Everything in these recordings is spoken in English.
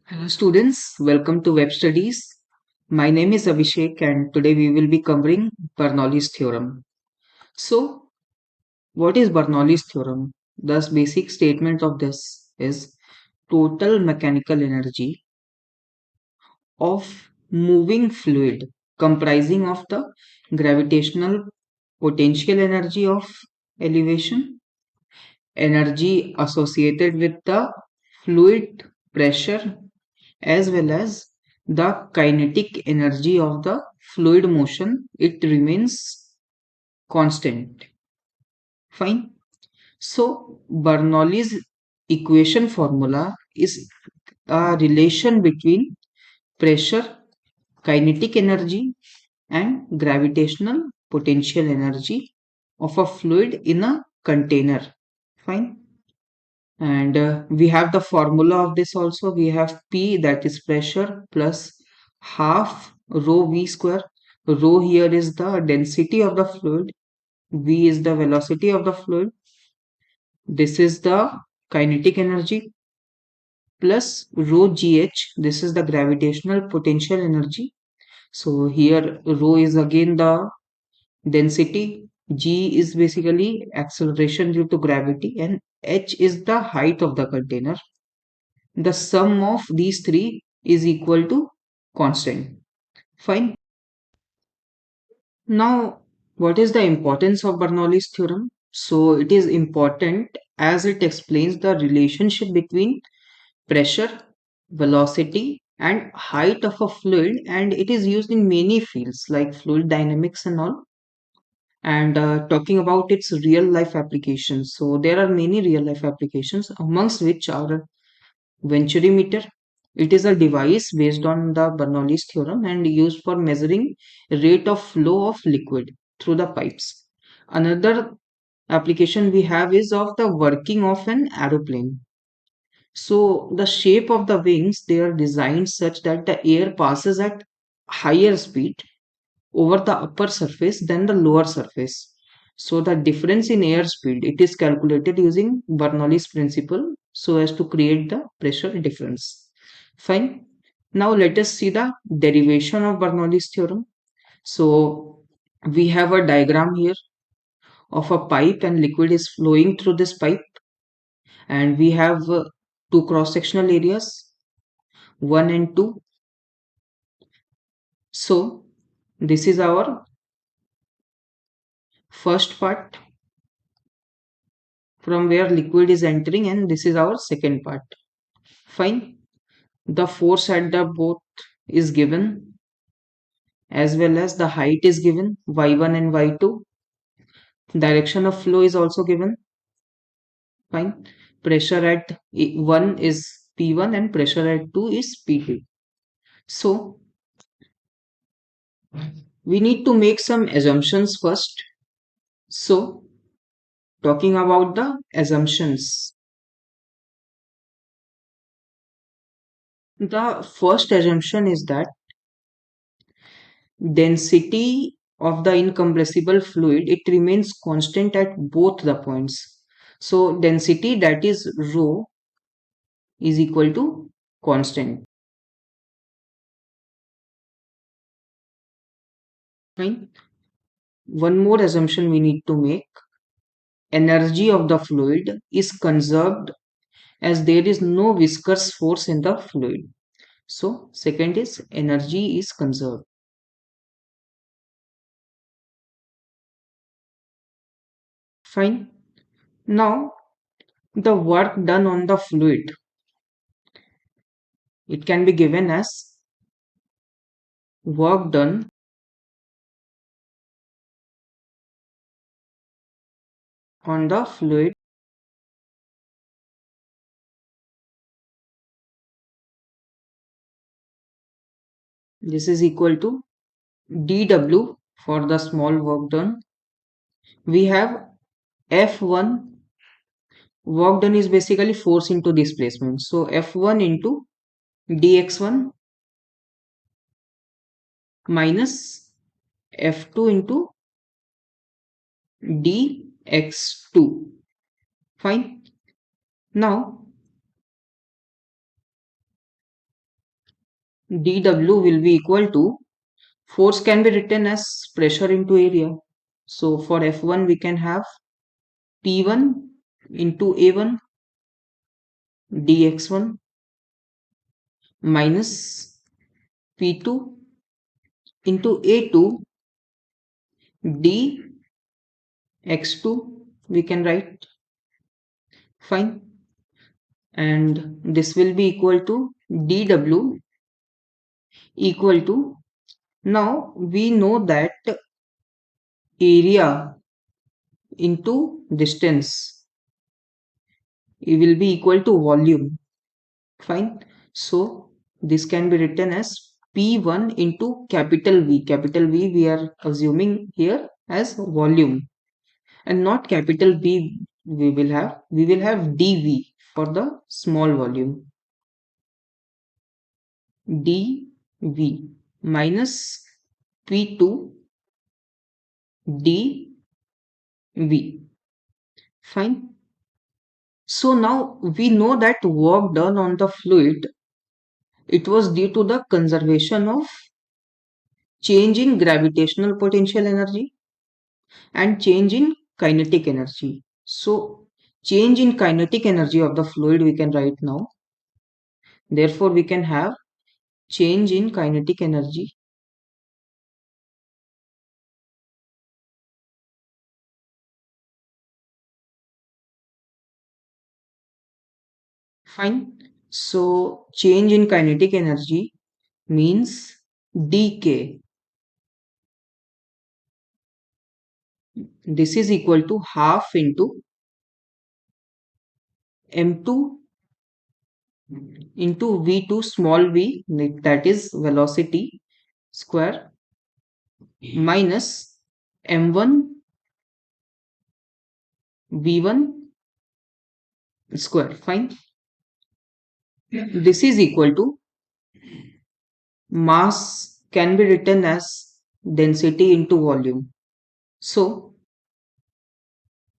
Hello students, welcome to WebStudyz. My name is Abhishek and today we will be covering Bernoulli's theorem. So, what is Bernoulli's theorem? The basic statement of this is total mechanical energy of moving fluid comprising of the gravitational potential energy of elevation, energy associated with the fluid pressure as well as the kinetic energy of the fluid motion, it remains constant. Fine. So Bernoulli's equation formula is a relation between pressure, kinetic energy and gravitational potential energy of a fluid in a container. Fine. And we have the formula of this also. We have P, that is pressure, plus half rho V square. Rho here is the density of the fluid, V is the velocity of the fluid, this is the kinetic energy, plus rho GH, this is the gravitational potential energy. So here rho is again the density, G is basically acceleration due to gravity, and H is the height of the container. The sum of these three is equal to constant. Fine. Now, what is the importance of Bernoulli's theorem? So, it is important as it explains the relationship between pressure, velocity, and height of a fluid, and it is used in many fields like fluid dynamics and all. And talking about its real life applications, so there are many real life applications, amongst which are venturimeter. It is a device based on the Bernoulli's theorem and used for measuring rate of flow of liquid through the pipes. Another application we have is of the working of an aeroplane. So the shape of the wings, they are designed such that the air passes at higher speed over the upper surface than the lower surface. So the difference in air speed, it is calculated using Bernoulli's principle so as to create the pressure difference. Fine. Now let us see the derivation of Bernoulli's theorem. So we have a diagram here of a pipe and liquid is flowing through this pipe, and we have two cross-sectional areas, 1 and 2. So this is our first part from where liquid is entering, and this is our second part. Fine. The force at the both is given, as well as the height is given, y1 and y2. Direction of flow is also given. Fine. Pressure at 1 is P1 and pressure at 2 is P2. So we need to make some assumptions first. So talking about the assumptions, the first assumption is that density of the incompressible fluid, it remains constant at both the points. So density, that is rho, is equal to constant. Fine. One more assumption we need to make: energy of the fluid is conserved as there is no viscous force in the fluid. So second is energy is conserved. Fine. Now the work done on the fluid, it can be given as work done on the fluid, this is equal to dw for the small work done. We have F1, work done is basically force into displacement. So F1 into dx1 minus F2 into dx2. Fine. Now dW will be equal to, force can be written as pressure into area. So for F1 we can have P1 into A1 dx1 minus P2 into A2 dx2 we can write. Fine. And this will be equal to dW equal to, now we know that area into distance, it will be equal to volume. Fine. So this can be written as P1 into capital V. Capital V we are assuming here as volume, and not capital B. We will have dV for the small volume, dV minus P2 dV. Fine. So now we know that work done on the fluid, it was due to the conservation of change in gravitational potential energy and change in kinetic energy. So change in kinetic energy of the fluid we can write now. Therefore we can have change in kinetic energy. Fine. So change in kinetic energy means dk. This is equal to half into m2 into v2 small v, that is velocity square, minus m1 v1 square. Fine. This is equal to, mass can be written as density into volume. So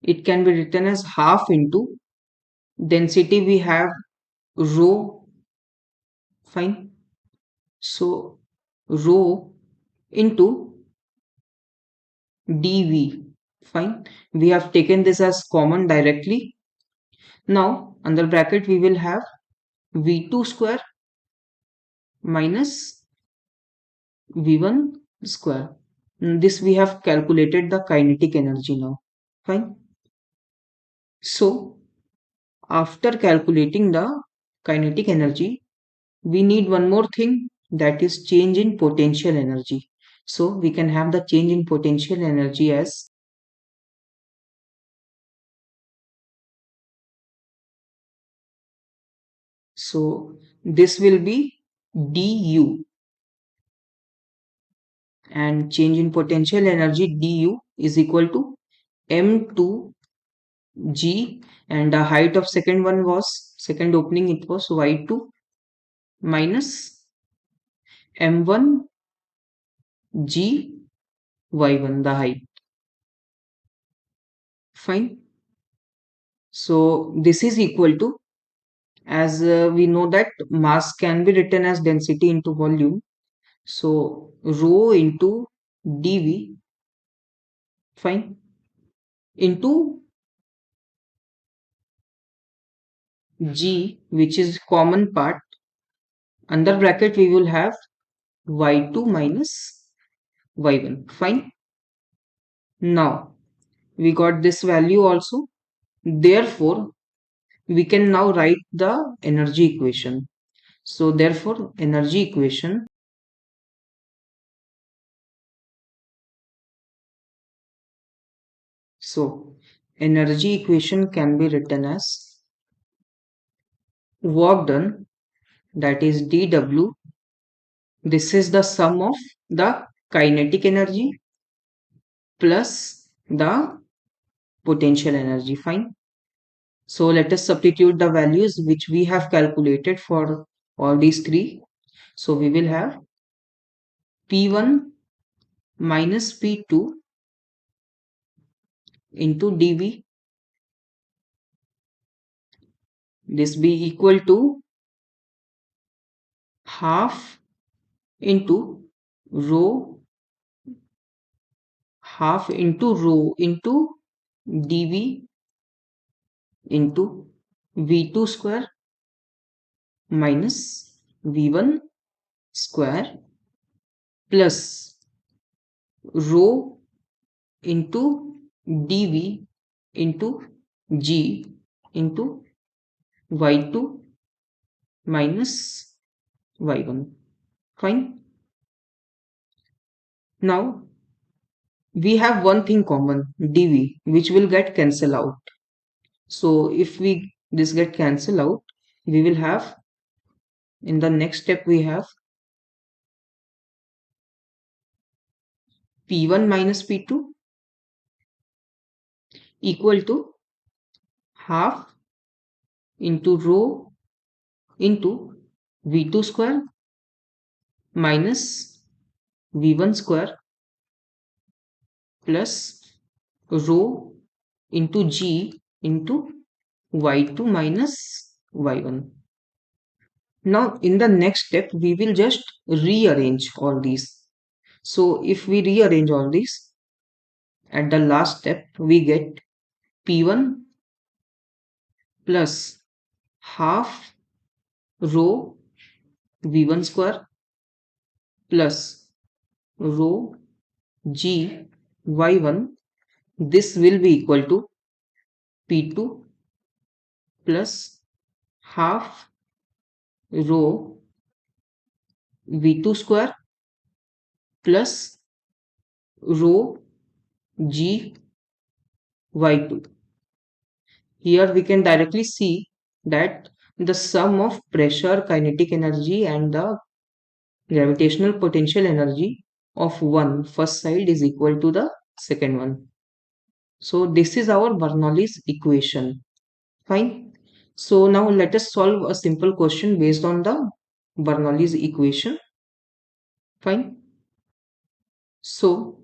it can be written as half into density we have rho. Fine. So rho into dV. Fine. We have taken this as common directly. Now under bracket we will have v2 square minus v1 square. This we have calculated the kinetic energy now. Fine. So after calculating the kinetic energy, we need one more thing, that is change in potential energy. So we can have the change in potential energy as, so this will be du, and change in potential energy du is equal to m2 g, and the height of second one was, second opening, it was y2 minus m1 g y1, the height. Fine. So this is equal to, as we know that mass can be written as density into volume, so rho into dV, fine, into g, which is common part, under bracket we will have y2 minus y1. Fine. Now we got this value also, therefore we can now write the energy equation. So therefore energy equation, so energy equation can be written as work done, that is dW, this is the sum of the kinetic energy plus the potential energy. Fine. So let us substitute the values which we have calculated for all these three. So we will have P1 minus P2 into dV, this be equal to half into rho half into rho into dV into V2 square minus V1 square plus rho into dV into G into Y2 minus Y1. Fine. Now we have one thing common, dV, which will get cancelled out. So if we this get cancelled out, we will have in the next step we have P1 minus P2 equal to half into rho into V2 square minus V1 square plus rho into G into Y2 minus Y1. Now in the next step we will just rearrange all these. So if we rearrange all these, at the last step we get P1 plus half rho V1 square plus rho G Y1. This will be equal to P2 plus half rho V2 square plus rho G Y2. Here we can directly see that the sum of pressure, kinetic energy and the gravitational potential energy of one first side is equal to the second one. So this is our Bernoulli's equation. Fine. So now let us solve a simple question based on the Bernoulli's equation. Fine. So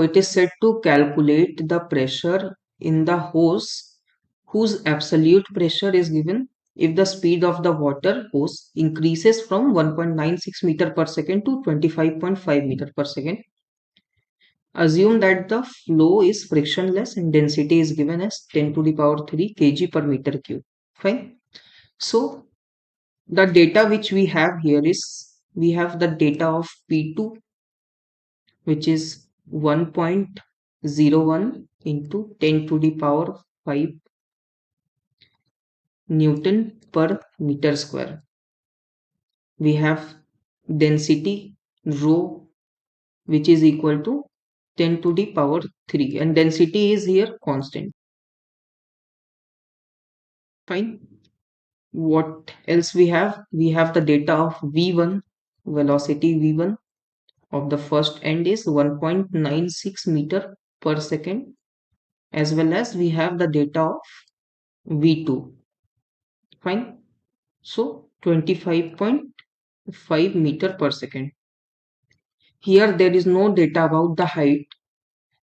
it is said to calculate the pressure in the hose whose absolute pressure is given if the speed of the water hose increases from 1.96 meter per second to 25.5 meter per second. Assume that the flow is frictionless and density is given as 10 to the power 3 kg per meter cube. Fine. So the data which we have here is we have the data of P2, which is 1.01 into 10 to the power 5 Newton per meter square. We have density rho, which is equal to 10 to the power 3, and density is here constant. Fine. What else we have? We have the data of V1, velocity V1 of the first end is 1.96 meter per second, as well as we have the data of V2. Fine. So 25.5 meter per second. Here there is no data about the height.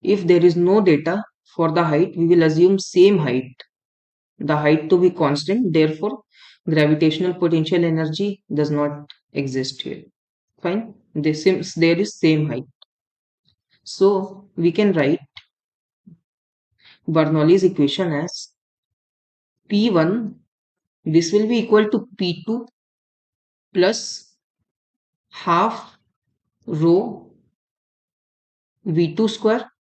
If there is no data for the height, we will assume same height, the height to be constant. Therefore gravitational potential energy does not exist here. Fine. This seems there is same height, so we can write Bernoulli's equation as P1, this will be equal to P2 plus half rho V2 square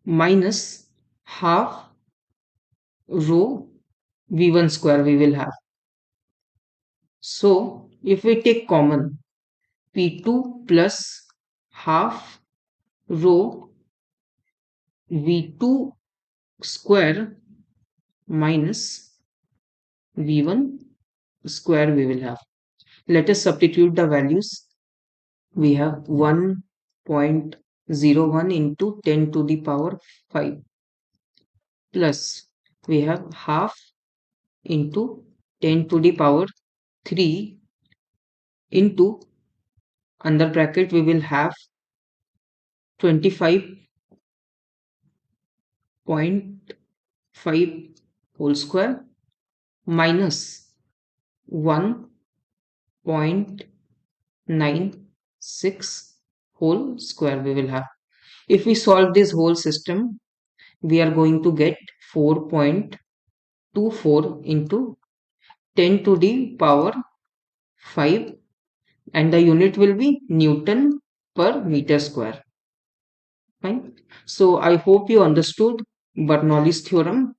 minus half rho V1 square we will have. So if we take common, P2 plus half rho V2 square minus V1 square we will have. Let us substitute the values. We have 1.01 into 10 to the power 5 plus we have half into 10 to the power 3 into under bracket we will have 25.5 whole square minus 1.96 whole square we will have. If we solve this whole system, we are going to get 4.24 into 10 to the power 5, and the unit will be Newton per meter square. Fine. So I hope you understood Bernoulli's theorem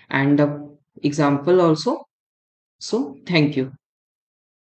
and the example also. So thank you.